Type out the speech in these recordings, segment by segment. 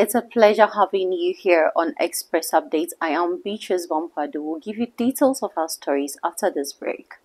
It's a pleasure having you here on Express Updates. I am Issac Bampoe Addo. We'll give you details of our stories after this break.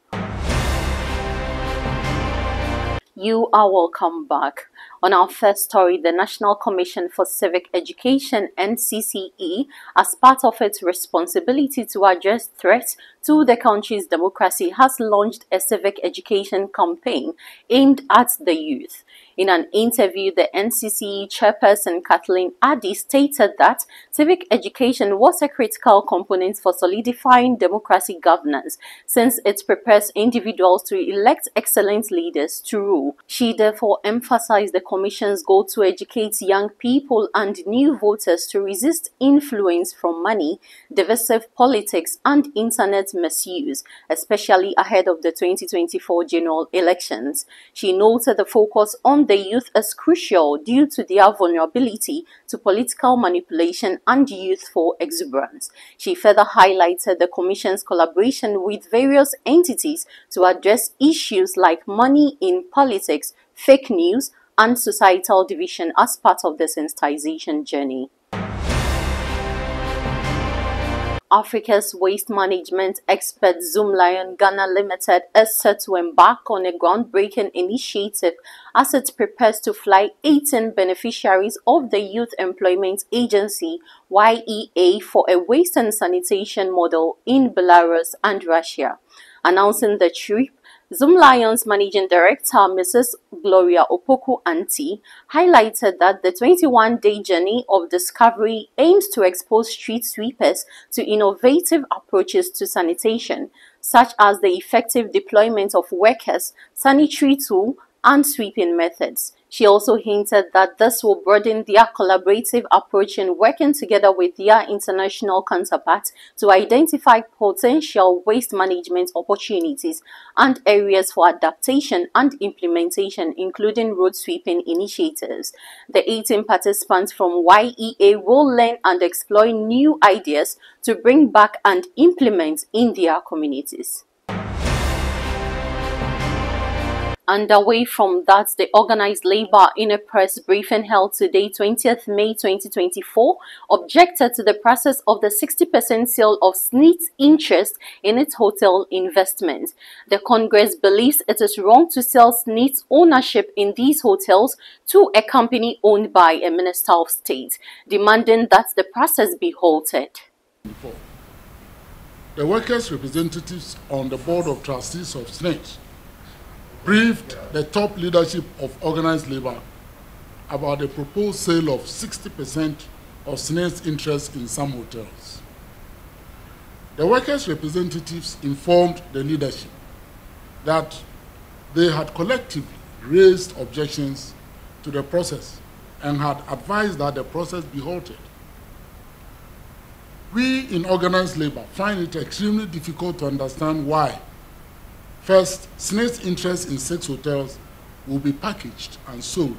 You are welcome back. On our first story, the National Commission for Civic Education (NCCE), as part of its responsibility to address threats to the country's democracy, has launched a civic education campaign aimed at the youth. In an interview, the NCCE chairperson Kathleen Addy stated that civic education was a critical component for solidifying democracy governance, since it prepares individuals to elect excellent leaders to rule. She therefore emphasized the Commission's goal to educate young people and new voters to resist influence from money, divisive politics, and internet misuse, especially ahead of the 2024 general elections. She noted the focus on the youth is crucial due to their vulnerability to political manipulation and youthful exuberance. She further highlighted the Commission's collaboration with various entities to address issues like money in politics, fake news, and societal division as part of the sensitization journey. Africa's waste management expert Zoomlion Ghana Limited is set to embark on a groundbreaking initiative as it prepares to fly 18 beneficiaries of the Youth Employment Agency (YEA) for a waste and sanitation model in Belarus and Russia. Announcing the trip, Zoomlion's managing director, Mrs. Gloria Opoku Anti, highlighted that the 21-day journey of discovery aims to expose street sweepers to innovative approaches to sanitation, such as the effective deployment of workers, sanitary tools, and sweeping methods. She also hinted that this will broaden their collaborative approach in working together with their international counterparts to identify potential waste management opportunities and areas for adaptation and implementation, including road sweeping initiatives. The 18 participants from YEA will learn and explore new ideas to bring back and implement in their communities. And away from that, the organized labor in a press briefing held today, 20th May 2024, objected to the process of the 60% sale of SNITT interest in its hotel investment. The Congress believes it is wrong to sell SNITT ownership in these hotels to a company owned by a Minister of State, demanding that the process be halted. The workers' representatives on the Board of Trustees of SNITT briefed the top leadership of organized labor about the proposed sale of 60% of SNITT's interest in some hotels. The workers' representatives informed the leadership that they had collectively raised objections to the process and had advised that the process be halted. We in organized labor find it extremely difficult to understand why, first, SNITT's interest in 6 hotels will be packaged and sold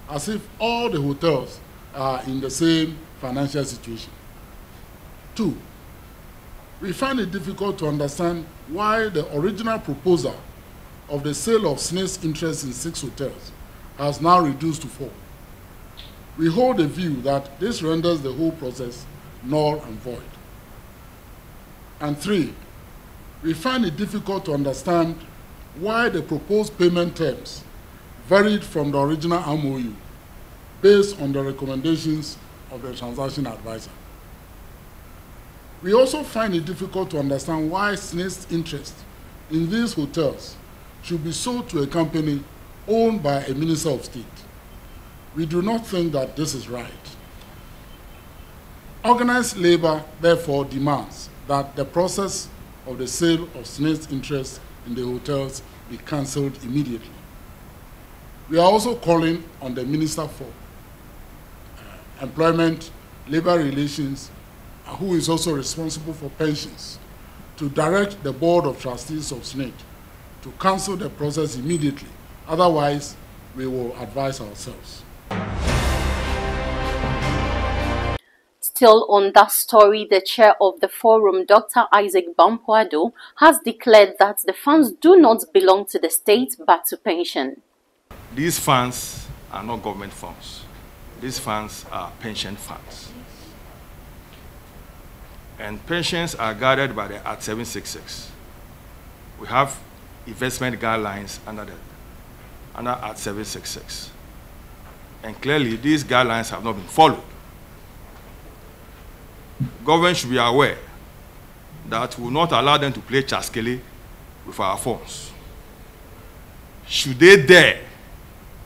as if all the hotels are in the same financial situation. 2, we find it difficult to understand why the original proposal of the sale of SNITT's interest in 6 hotels has now reduced to 4. We hold the view that this renders the whole process null and void. And 3, we find it difficult to understand why the proposed payment terms varied from the original MOU based on the recommendations of the transaction advisor. We also find it difficult to understand why SNITT's interest in these hotels should be sold to a company owned by a Minister of State. We do not think that this is right. Organized labor, therefore, demands that the process of the sale of SNITT's interest in the hotels be cancelled immediately. We are also calling on the Minister for Employment, Labor Relations, who is also responsible for pensions, to direct the Board of Trustees of SNITT to cancel the process immediately. Otherwise, we will advise ourselves. Still on that story, the chair of the forum, Dr. Issac Bampoe Addo, has declared that the funds do not belong to the state but to pension. These funds are not government funds. These funds are pension funds. And pensions are guarded by the Act 766. We have investment guidelines under Act 766. And clearly, these guidelines have not been followed. Government should be aware that we will not allow them to play chaskele with our funds. Should they dare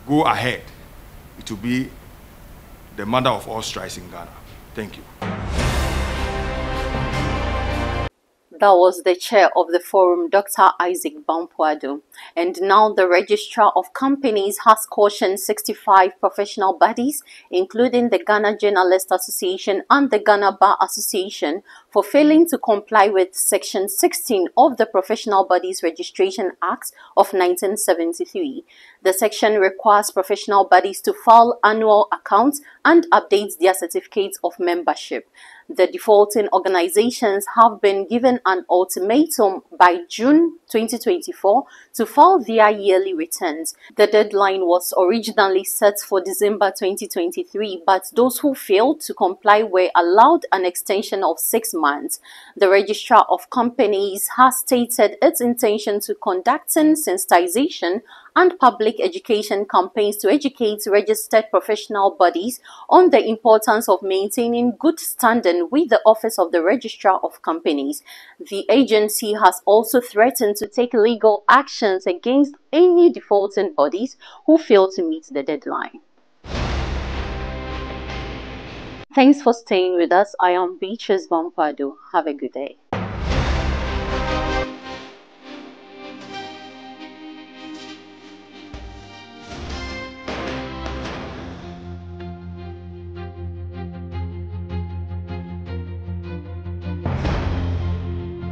go ahead, it will be the mother of all strikes in Ghana. Thank you. That was the chair of the forum, Dr. Issac Bampoe Addo. And now the Registrar of Companies has cautioned 65 professional bodies, including the Ghana Journalists Association and the Ghana Bar Association, for failing to comply with Section 16 of the Professional Bodies Registration Act of 1973. The section requires professional bodies to file annual accounts and update their certificates of membership. The defaulting organizations have been given an ultimatum by June 2024 to file their yearly returns. The deadline was originally set for December 2023, but those who failed to comply were allowed an extension of 6 months. The Registrar of Companies has stated its intention to conducting sensitization and public education campaigns to educate registered professional bodies on the importance of maintaining good standing with the Office of the Registrar of Companies. The agency has also threatened to take legal actions against any defaulting bodies who fail to meet the deadline. Thanks for staying with us. I am Issac Bampoe Addo. Have a good day.